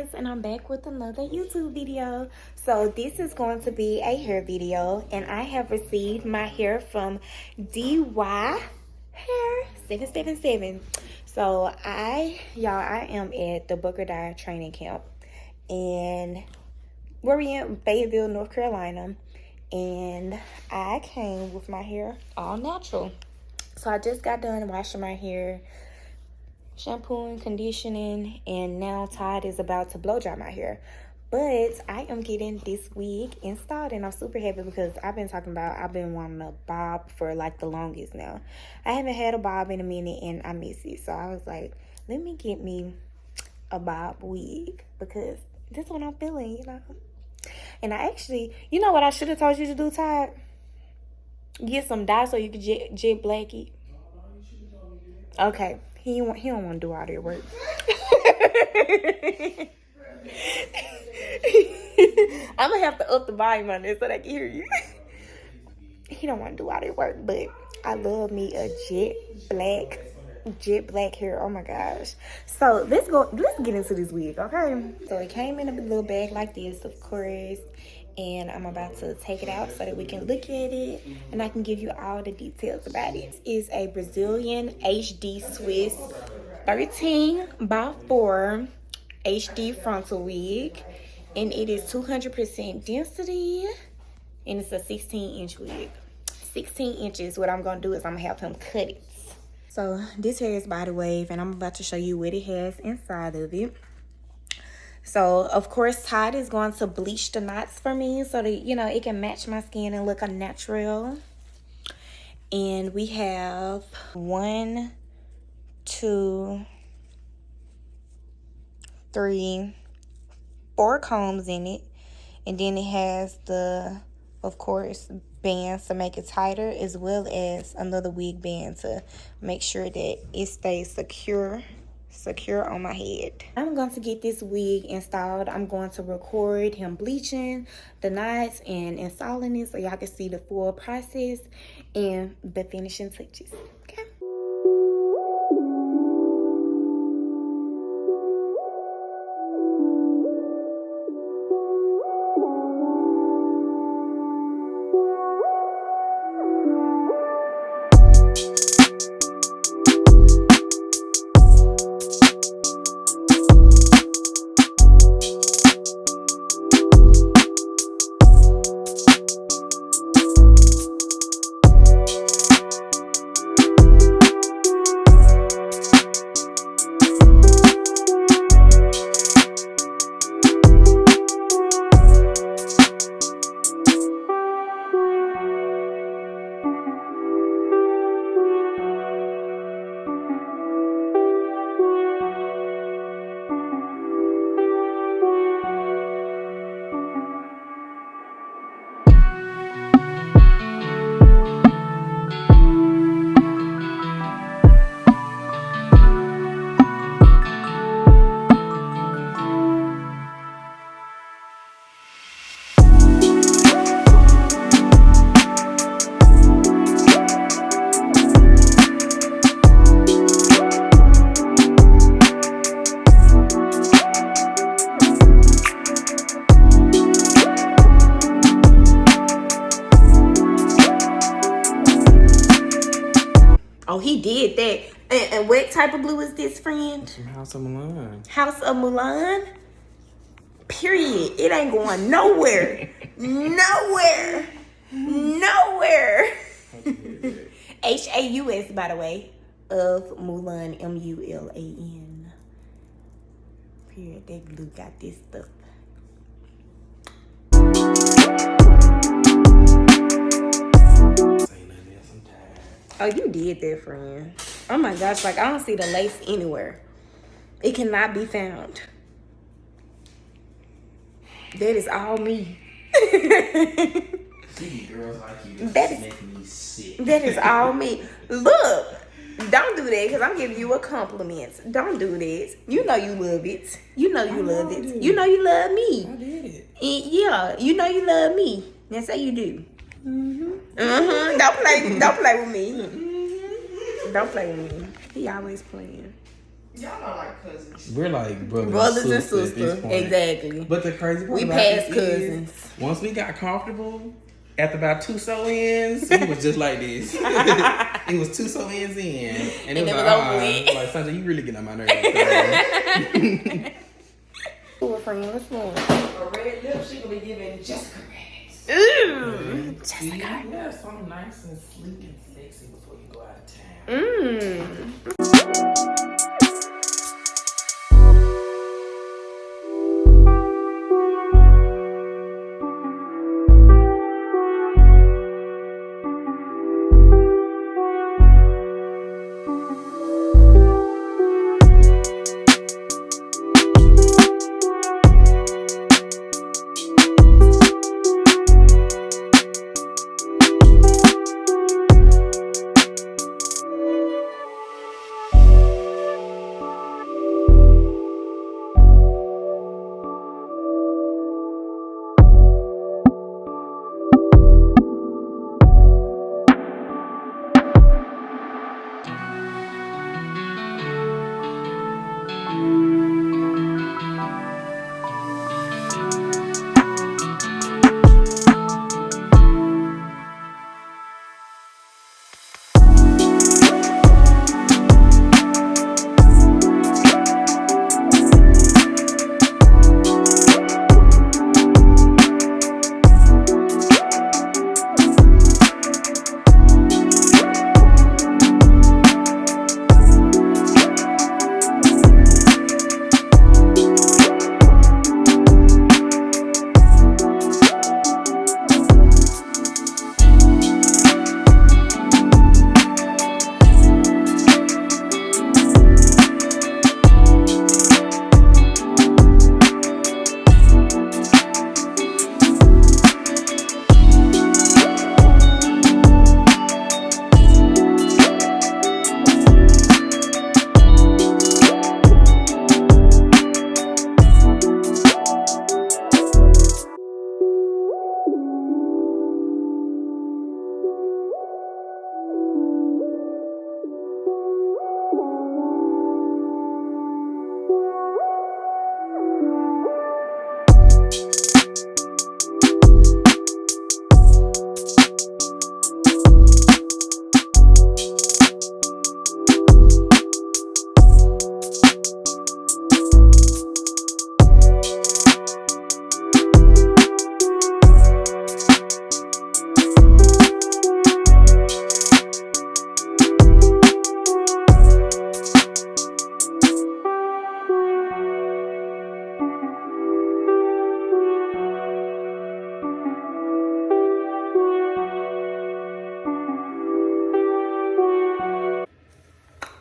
guys, and I'm back with another YouTube video. So this is going to be a hair video, and I have received my hair from DYHair777. So I am at the Booker Dye training camp, and we're in Fayetteville, North Carolina, and I came with my hair all natural. So I just got done washing my hair, shampooing, conditioning, and now Todd is about to blow dry my hair. But I am getting this wig installed, and I'm super happy because I've been wanting a bob for like the longest now. I haven't had a bob in a minute and I miss it. So I was like, let me get me a bob wig because this is what I'm feeling, you know. And I actually, you know what I should have told you to do, Todd? Get some dye so you can jet black it. Okay. He don't want to do all that work. I'm going to have to up the volume on this so they can hear you. He don't want to do all that work, but I love me a jet black hair. Oh my gosh. So let's get into this wig, okay? So it came in a little bag like this, of course. And I'm about to take it out so that we can look at it and I can give you all the details about it. This is a Brazilian HD Swiss 13x4 HD frontal wig, and it is 200% density, and it's a 16-inch wig. 16 inches. What I'm going to do is I'm going to have him cut it. So this hair is by the wave, and I'm about to show you what it has inside of it. So, of course, Todd is going to bleach the knots for me so that, you know, it can match my skin and look natural. And we have 1, 2, 3, 4 combs in it. And then it has the, of course, bands to make it tighter, as well as another wig band to make sure that it stays secure on my head. I'm going to get this wig installed. I'm going to record him bleaching the knots and installing it so y'all can see the full process and the finishing touches. Okay. Oh, he did that. And what type of blue is this, friend? House of Milan. House of Milan? Period. It ain't going nowhere. Nowhere. Haus, by the way, of Mulan, Mulan. Period. That blue got this stuff. Oh, you did that, friend. Oh my gosh, like I don't see the lace anywhere. It cannot be found. That is all me. See, girls like you make me sick. That is all me. Look, don't do that because I'm giving you a compliment. Don't do that. You know you love it. You know you love it. You know you love me. I did it. Yeah, you know you love me. That's how you do. Don't play with me. Don't play with me. He always playing. Y'all are like cousins. We're like Brothers and at this sisters. point. Exactly. But the crazy part We about past this cousins. is, once we got comfortable, after about 2 sew-ins, we was just like this. It was 2 sew-ins in, and it was like, like Sunjai, you really getting on my nerves. We're friends. What's more? A red lip, she gonna be giving Jessica Reds. Ooh, Jessica. Yeah, something nice and sleek and sexy before you go out of town.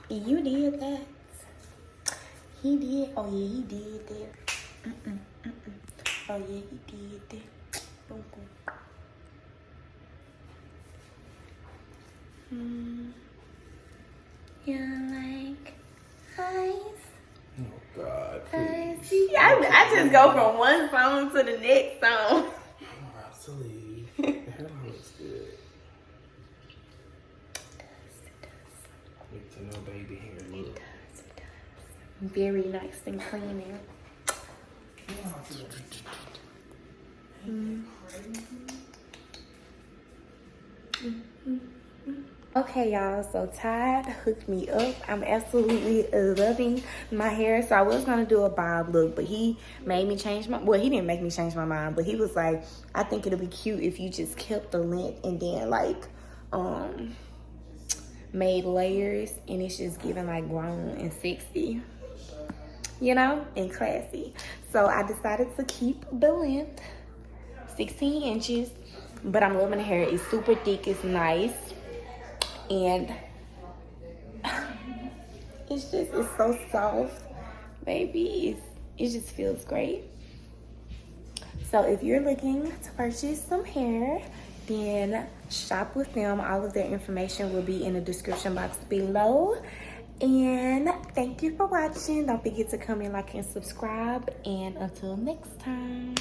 You did that. He did. Oh yeah, he did that. Oh yeah, he did that. Boom, boom. You like eyes? Oh God. I just go from one song to the next song. I'm about to leave. The hairline looks good. Get to know baby hair look. It does. Very nice and clean now. Okay, y'all, so Todd hooked me up. I'm absolutely loving my hair. So I was gonna do a bob look, but he made me change my, well, he didn't make me change my mind, but he was like, I think it'll be cute if you just kept the length and then like made layers, and it's just giving like grown and sexy, you know, and classy. So I decided to keep the length, 16 inches, but I'm loving the hair. It's super thick, it's nice. And it's so soft, baby. It just feels great. So if you're looking to purchase some hair, then shop with them. All of their information will be in the description box below. And thank you for watching. Don't forget to comment, like, and subscribe. And until next time.